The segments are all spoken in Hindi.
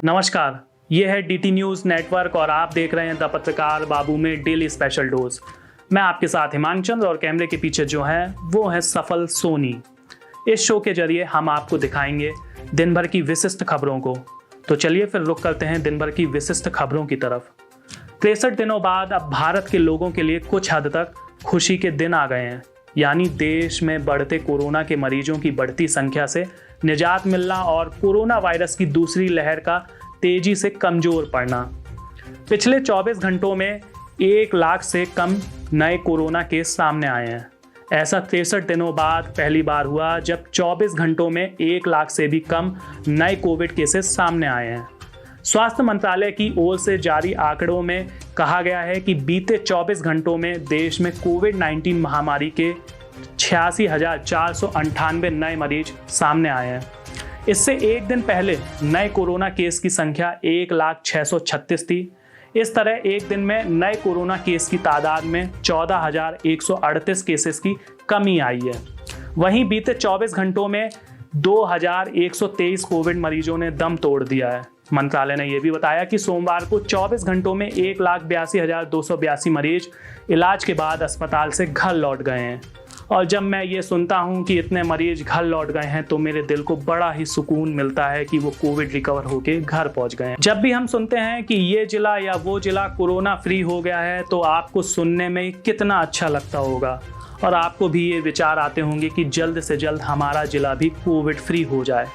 नमस्कार, ये है डीटी न्यूज़ नेटवर्क और आप देख रहे हैं द पत्रकार बाबू में डेली स्पेशल डोज। मैं आपके साथ हिमांचल और कैमरे के पीछे जो है वो है सफल सोनी। इस शो के जरिए हम आपको दिखाएंगे दिन भर की विशिष्ट खबरों को। तो चलिए फिर रुक करते हैं दिन भर की विशिष्ट खबरों की तरफ। 63 दिनों बाद अब भारत के लोगों के लिए कुछ हद तक खुशी के दिन आ गए हैं, यानी देश में बढ़ते कोरोना के मरीजों की बढ़ती संख्या से निजात मिलना और कोरोना वायरस की दूसरी लहर का तेजी से कमजोर पड़ना। पिछले 24 घंटों में 1 लाख से कम नए कोरोना केस सामने आए हैं। ऐसा 63 दिनों बाद पहली बार हुआ जब 24 घंटों में 1 लाख से भी कम नए कोविड केसेस सामने आए हैं। स्वास्थ्य मंत्रालय की ओर से जारी आंकड़ों में कहा गया है कि बीते 24 घंटों में देश में कोविड-19 महामारी के 86,498 नए मरीज सामने आए हैं। इससे एक दिन पहले नए कोरोना केस की संख्या 1,06,36 थी। इस तरह एक दिन में नए कोरोना केस की तादाद में 14,138 केसेस की कमी आई है। वहीं बीते 24 घंटों में 2,123 कोविड मरीजों ने दम तोड़ दिया है। मंत्रालय ने यह भी बताया कि सोमवार को 24 घंटों में 1,82,282 मरीज इलाज के बाद अस्पताल से घर लौट गए हैं। और जब मैं ये सुनता हूँ कि इतने मरीज घर लौट गए हैं तो मेरे दिल को बड़ा ही सुकून मिलता है कि वो कोविड रिकवर होके घर पहुँच गए हैं। जब भी हम सुनते हैं कि ये जिला या वो जिला कोरोना फ्री हो गया है तो आपको सुनने में कितना अच्छा लगता होगा और आपको भी ये विचार आते होंगे कि जल्द से जल्द हमारा जिला भी कोविड फ्री हो जाए।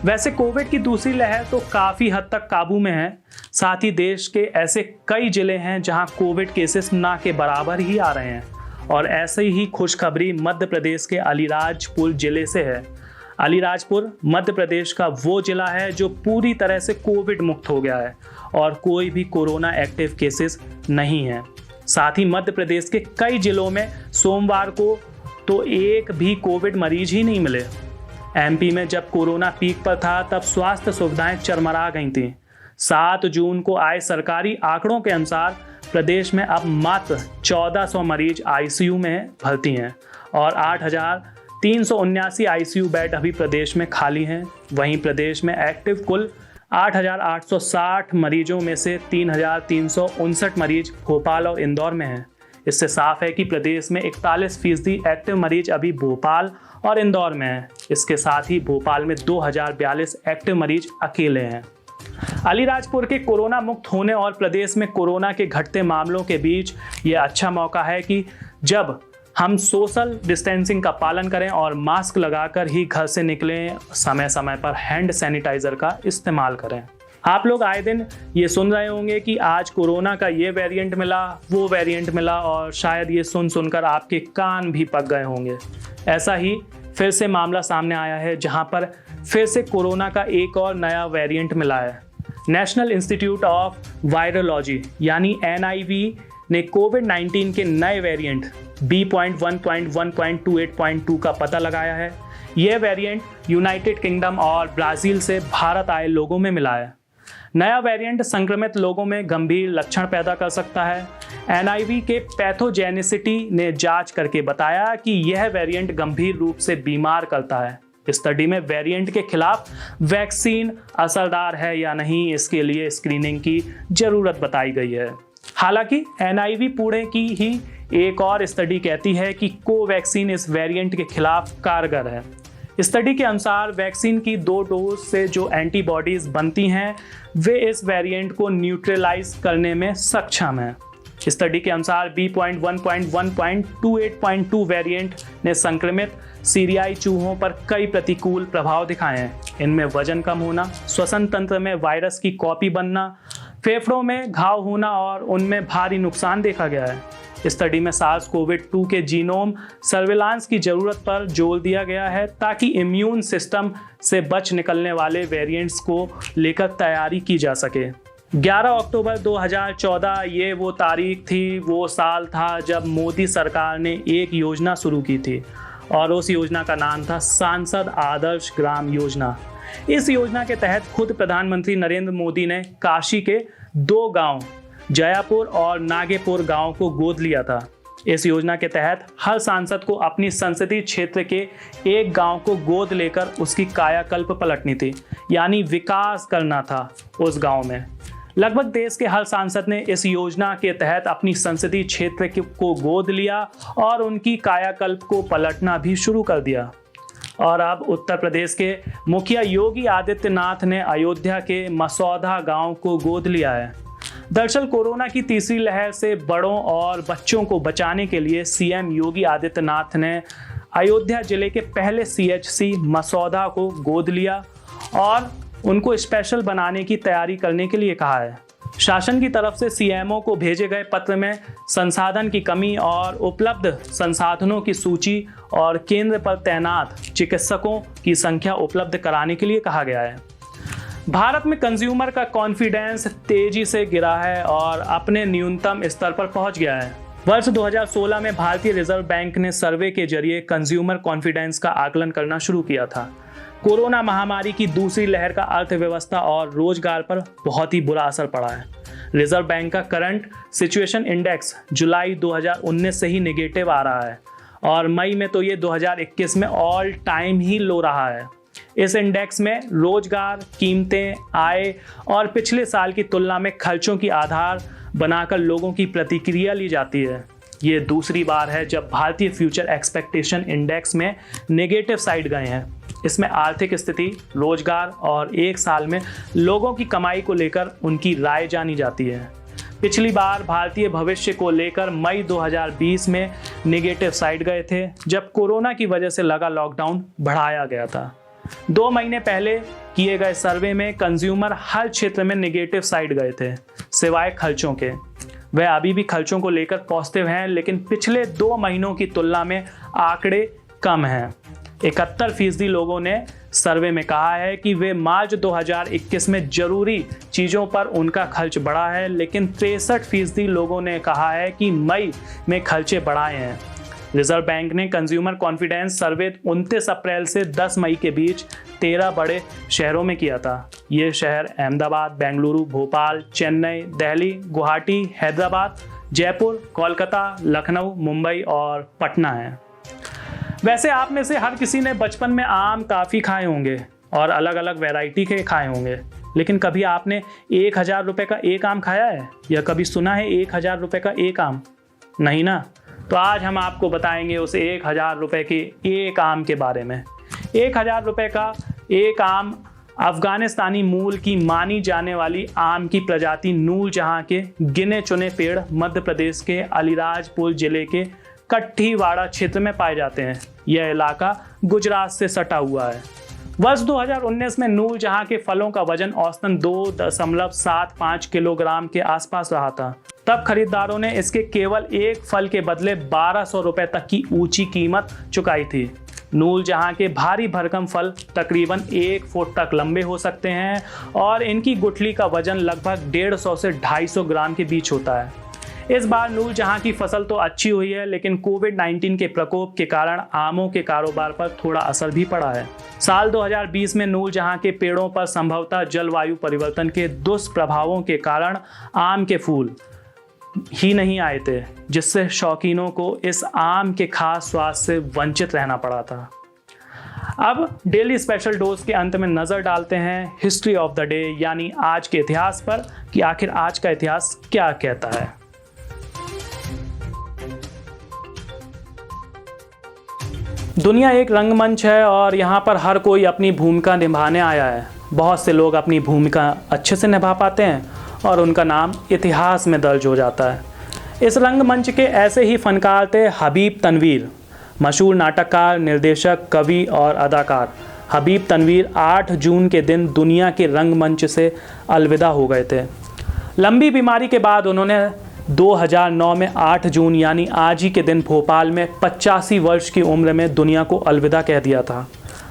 वैसे कोविड की दूसरी लहर तो काफ़ी हद तक काबू में है। साथ ही देश के ऐसे कई जिले हैं जहां कोविड केसेस ना के बराबर ही आ रहे हैं। और ऐसे ही खुशखबरी मध्य प्रदेश के अलीराजपुर जिले से है। अलीराजपुर मध्य प्रदेश का वो जिला है जो पूरी तरह से कोविड मुक्त हो गया है और कोई भी कोरोना एक्टिव केसेस नहीं है। साथ ही मध्य प्रदेश के कई जिलों में सोमवार को तो एक भी कोविड मरीज ही नहीं मिले। एमपी में जब कोरोना पीक पर था तब स्वास्थ्य सुविधाएं चरमरा गई थीं। 7 जून को आए सरकारी आंकड़ों के अनुसार प्रदेश में अब मात्र 1400 मरीज आईसीयू में भर्ती हैं और 8,379 आईसीयू बेड अभी प्रदेश में खाली हैं। वहीं प्रदेश में एक्टिव कुल 8,860 मरीजों में से 3,359 मरीज भोपाल और इंदौर में हैं। इससे साफ है कि प्रदेश में 41% एक्टिव मरीज अभी भोपाल और इंदौर में हैं। इसके साथ ही भोपाल में 2,042 एक्टिव मरीज अकेले हैं। अलीराजपुर के कोरोना मुक्त होने और प्रदेश में कोरोना के घटते मामलों के बीच ये अच्छा मौका है कि जब हम सोशल डिस्टेंसिंग का पालन करें और मास्क लगाकर ही घर से निकलें, समय समय पर हैंड सैनिटाइजर का इस्तेमाल करें। आप लोग आए दिन ये सुन रहे होंगे कि आज कोरोना का ये वेरिएंट मिला, वो वेरिएंट मिला और शायद ये सुनकर आपके कान भी पक गए होंगे। ऐसा ही फिर से मामला सामने आया है जहां पर फिर से कोरोना का एक और नया वेरिएंट मिला है। नेशनल इंस्टीट्यूट ऑफ वायरोलॉजी यानी NIV ने कोविड-19 के नए वेरिएंट B.1.1.28.2 का पता लगाया है। यह वेरिएंट यूनाइटेड किंगडम और ब्राज़ील से भारत आए लोगों में मिला है। नया वेरिएंट संक्रमित लोगों में गंभीर लक्षण पैदा कर सकता है। NIV के पैथोजेनिसिटी ने जांच करके बताया कि यह वेरिएंट गंभीर रूप से बीमार करता है। इस स्टडी में वेरिएंट के खिलाफ वैक्सीन असरदार है या नहीं, इसके लिए स्क्रीनिंग की जरूरत बताई गई है। हालांकि NIV पुणे की ही एक और स्टडी कहती है कि कोवैक्सीन इस वेरिएंट के खिलाफ कारगर है। स्टडी के अनुसार वैक्सीन की 2 डोज से जो एंटीबॉडीज बनती हैं वे इस वेरिएंट को न्यूट्रलाइज करने में सक्षम हैं। स्टडी के अनुसार B.1.1.28.2 वेरिएंट ने संक्रमित सीरियाई चूहों पर कई प्रतिकूल प्रभाव दिखाए हैं। इनमें वजन कम होना, श्वसन तंत्र में वायरस की कॉपी बनना, फेफड़ों में घाव होना और उनमें भारी नुकसान देखा गया है। स्टडी में SARS-CoV-2 के जीनोम सर्विलांस की जरूरत पर जोर दिया गया है ताकि इम्यून सिस्टम से बच निकलने वाले वेरिएंट्स को लेकर तैयारी की जा सके। 11 अक्टूबर 2014 ये वो तारीख थी, वो साल था जब मोदी सरकार ने एक योजना शुरू की थी और उस योजना का नाम था सांसद आदर्श ग्राम योजना। इस योजना के तहत खुद प्रधानमंत्री नरेंद्र मोदी ने काशी के 2 गांव जयापुर और नागेपुर गांव को गोद लिया था। इस योजना के तहत हर सांसद को अपनी संसदीय क्षेत्र के एक गांव को गोद लेकर उसकी कायाकल्प पलटनी थी, यानी विकास करना था उस गांव में। लगभग देश के हर सांसद ने इस योजना के तहत अपनी संसदीय क्षेत्र को गोद लिया और उनकी कायाकल्प को पलटना भी शुरू कर दिया। और अब उत्तर प्रदेश के मुखिया योगी आदित्यनाथ ने अयोध्या के मसौदा गांव को गोद लिया है। दरअसल कोरोना की तीसरी लहर से बड़ों और बच्चों को बचाने के लिए सीएम योगी आदित्यनाथ ने अयोध्या जिले के पहले सीएचसी मसौदा को गोद लिया और उनको स्पेशल बनाने की तैयारी करने के लिए कहा है। शासन की तरफ से सीएमओ को भेजे गए पत्र में संसाधन की कमी और उपलब्ध संसाधनों की सूची और केंद्र पर तैनात चिकित्सकों की संख्या उपलब्ध कराने के लिए कहा गया है। भारत में कंज्यूमर का कॉन्फिडेंस तेजी से गिरा है और अपने न्यूनतम स्तर पर पहुंच गया है। वर्ष 2016 में भारतीय रिजर्व बैंक ने सर्वे के जरिए कंज्यूमर कॉन्फिडेंस का आकलन करना शुरू किया था। कोरोना महामारी की दूसरी लहर का अर्थव्यवस्था और रोजगार पर बहुत ही बुरा असर पड़ा है। रिजर्व बैंक का करंट सिचुएशन इंडेक्स जुलाई 2019 से ही नेगेटिव आ रहा है और मई में तो ये 2021 में ऑल टाइम ही लो रहा है। इस इंडेक्स में रोजगार, कीमतें, आय और पिछले साल की तुलना में खर्चों की आधार बनाकर लोगों की प्रतिक्रिया ली जाती है। ये दूसरी बार है जब भारतीय फ्यूचर एक्सपेक्टेशन इंडेक्स में नेगेटिव साइड गए हैं। इसमें आर्थिक स्थिति, रोजगार और एक साल में लोगों की कमाई को लेकर उनकी राय जानी जाती है। पिछली बार भारतीय भविष्य को लेकर मई 2020 में नेगेटिव साइड गए थे, जब कोरोना की वजह से लगा लॉकडाउन बढ़ाया गया था। 2 महीने पहले किए गए सर्वे में कंज्यूमर हर क्षेत्र में नेगेटिव साइड गए थे, सिवाय खर्चों के। वह अभी भी खर्चों को लेकर पॉजिटिव हैं, लेकिन पिछले 2 महीनों की तुलना में आंकड़े कम हैं। 71% लोगों ने सर्वे में कहा है कि वे मार्च 2021 में जरूरी चीज़ों पर उनका खर्च बढ़ा है, लेकिन 63% लोगों ने कहा है कि मई में खर्चे बढ़ाए हैं। रिजर्व बैंक ने कंज्यूमर कॉन्फिडेंस सर्वे 29 अप्रैल से 10 मई के बीच 13 बड़े शहरों में किया था। ये शहर अहमदाबाद, बेंगलुरु, भोपाल, चेन्नई, दिल्ली, गुवाहाटी, हैदराबाद, जयपुर, कोलकाता, लखनऊ, मुंबई और पटना है। वैसे आप में से हर किसी ने बचपन में आम काफ़ी खाए होंगे और अलग अलग वैरायटी के खाए होंगे, लेकिन कभी आपने 1000 रुपये का एक आम खाया है या कभी सुना है 1000 रुपये का एक आम? नहीं ना? तो आज हम आपको बताएंगे उस 1000 रुपये के एक आम के बारे में। 1000 रुपये का एक आम अफगानिस्तानी मूल की मानी जाने वाली आम की प्रजाति नूरजहां के गिने चुने पेड़ मध्य प्रदेश के अलीराजपुर जिले के कट्ठीवाड़ा क्षेत्र में पाए जाते हैं। यह इलाका गुजरात से सटा हुआ है। वर्ष 2019 में नूरजहां के फलों का वजन औसतन 2.75 किलोग्राम के आसपास रहा था। तब खरीदारों ने इसके केवल एक फल के बदले 1200 रुपए तक की ऊंची कीमत चुकाई थी। नूरजहां के भारी भरकम फल तकरीबन 1 फुट तक लंबे हो सकते हैं और इनकी गुठली का वजन लगभग 150 से 250 ग्राम के बीच होता है। इस बार नूरजहां की फसल तो अच्छी हुई है, लेकिन कोविड-19 के प्रकोप के कारण आमों के कारोबार पर थोड़ा असर भी पड़ा है। साल 2020 में नूरजहां के पेड़ों पर संभवतः जलवायु परिवर्तन के दुष्प्रभावों के कारण आम के फूल ही नहीं आए थे, जिससे शौकीनों को इस आम के खास स्वाद से वंचित रहना पड़ा था। अब डेली स्पेशल डोज के अंत में नजर डालते हैं हिस्ट्री ऑफ द डे, यानी आज के इतिहास पर, कि आखिर आज का इतिहास क्या कहता है। दुनिया एक रंगमंच है और यहाँ पर हर कोई अपनी भूमिका निभाने आया है। बहुत से लोग अपनी भूमिका अच्छे से निभा पाते हैं और उनका नाम इतिहास में दर्ज हो जाता है। इस रंगमंच के ऐसे ही फनकार थे हबीब तनवीर, मशहूर नाटककार, निर्देशक, कवि और अदाकार। हबीब तनवीर 8 जून के दिन दुनिया के रंगमंच से अलविदा हो गए थे। लंबी बीमारी के बाद उन्होंने 2009 में 8 जून यानी आज ही के दिन भोपाल में 85 वर्ष की उम्र में दुनिया को अलविदा कह दिया था।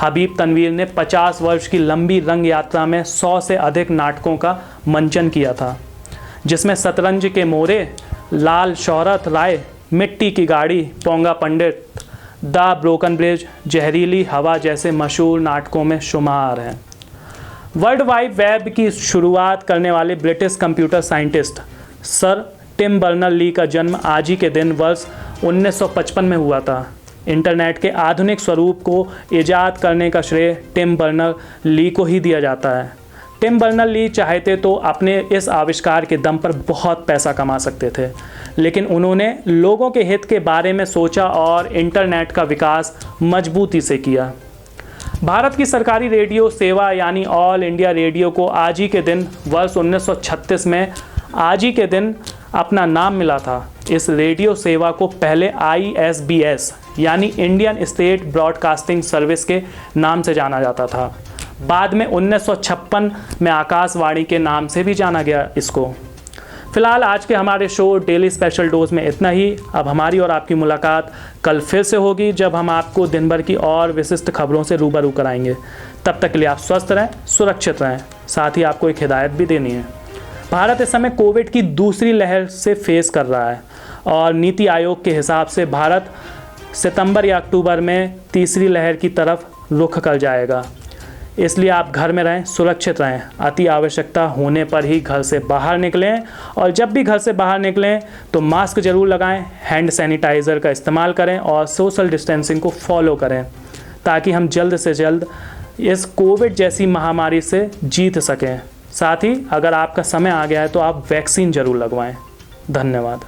हबीब तनवीर ने 50 वर्ष की लंबी रंग यात्रा में 100 से अधिक नाटकों का मंचन किया था, जिसमें शतरंज के मोरे, लाल शौहरत राय, मिट्टी की गाड़ी, पोंगा पंडित, द ब्रोकन ब्रिज, जहरीली हवा जैसे मशहूर नाटकों में शुमार हैं। वर्ल्ड वाइड वेब की शुरुआत करने वाले British computer scientist sir Tim Berners Lee का जन्म आज ही के दिन वर्ष 1955 में हुआ था। इंटरनेट के आधुनिक स्वरूप को ईजाद करने का श्रेय टिम बर्नर-ली को ही दिया जाता है। टिम बर्नर-ली चाहते तो अपने इस आविष्कार के दम पर बहुत पैसा कमा सकते थे, लेकिन उन्होंने लोगों के हित के बारे में सोचा और इंटरनेट का विकास मजबूती से किया। भारत की सरकारी रेडियो सेवा यानी ऑल इंडिया रेडियो को आज ही के दिन वर्ष 1936 में आज ही के दिन अपना नाम मिला था। इस रेडियो सेवा को पहले ISBS यानी इंडियन स्टेट ब्रॉडकास्टिंग सर्विस के नाम से जाना जाता था। बाद में 1956 में आकाशवाणी के नाम से भी जाना गया इसको। फिलहाल आज के हमारे शो डेली स्पेशल डोज में इतना ही। अब हमारी और आपकी मुलाकात कल फिर से होगी, जब हम आपको दिन भर की और विशिष्ट खबरों से रूबरू कराएंगे। तब तक के लिए आप स्वस्थ रहें, सुरक्षित रहें। साथ ही आपको एक हिदायत भी देनी है। भारत इस समय कोविड की दूसरी लहर से फेस कर रहा है और नीति आयोग के हिसाब से भारत सितंबर या अक्टूबर में तीसरी लहर की तरफ रुख कर जाएगा। इसलिए आप घर में रहें, सुरक्षित रहें। अति आवश्यकता होने पर ही घर से बाहर निकलें और जब भी घर से बाहर निकलें तो मास्क जरूर लगाएं, हैंड सैनिटाइज़र का इस्तेमाल करें और सोशल डिस्टेंसिंग को फॉलो करें, ताकि हम जल्द से जल्द इस कोविड जैसी महामारी से जीत सकें। साथ ही अगर आपका समय आ गया है तो आप वैक्सीन जरूर लगवाएं। धन्यवाद।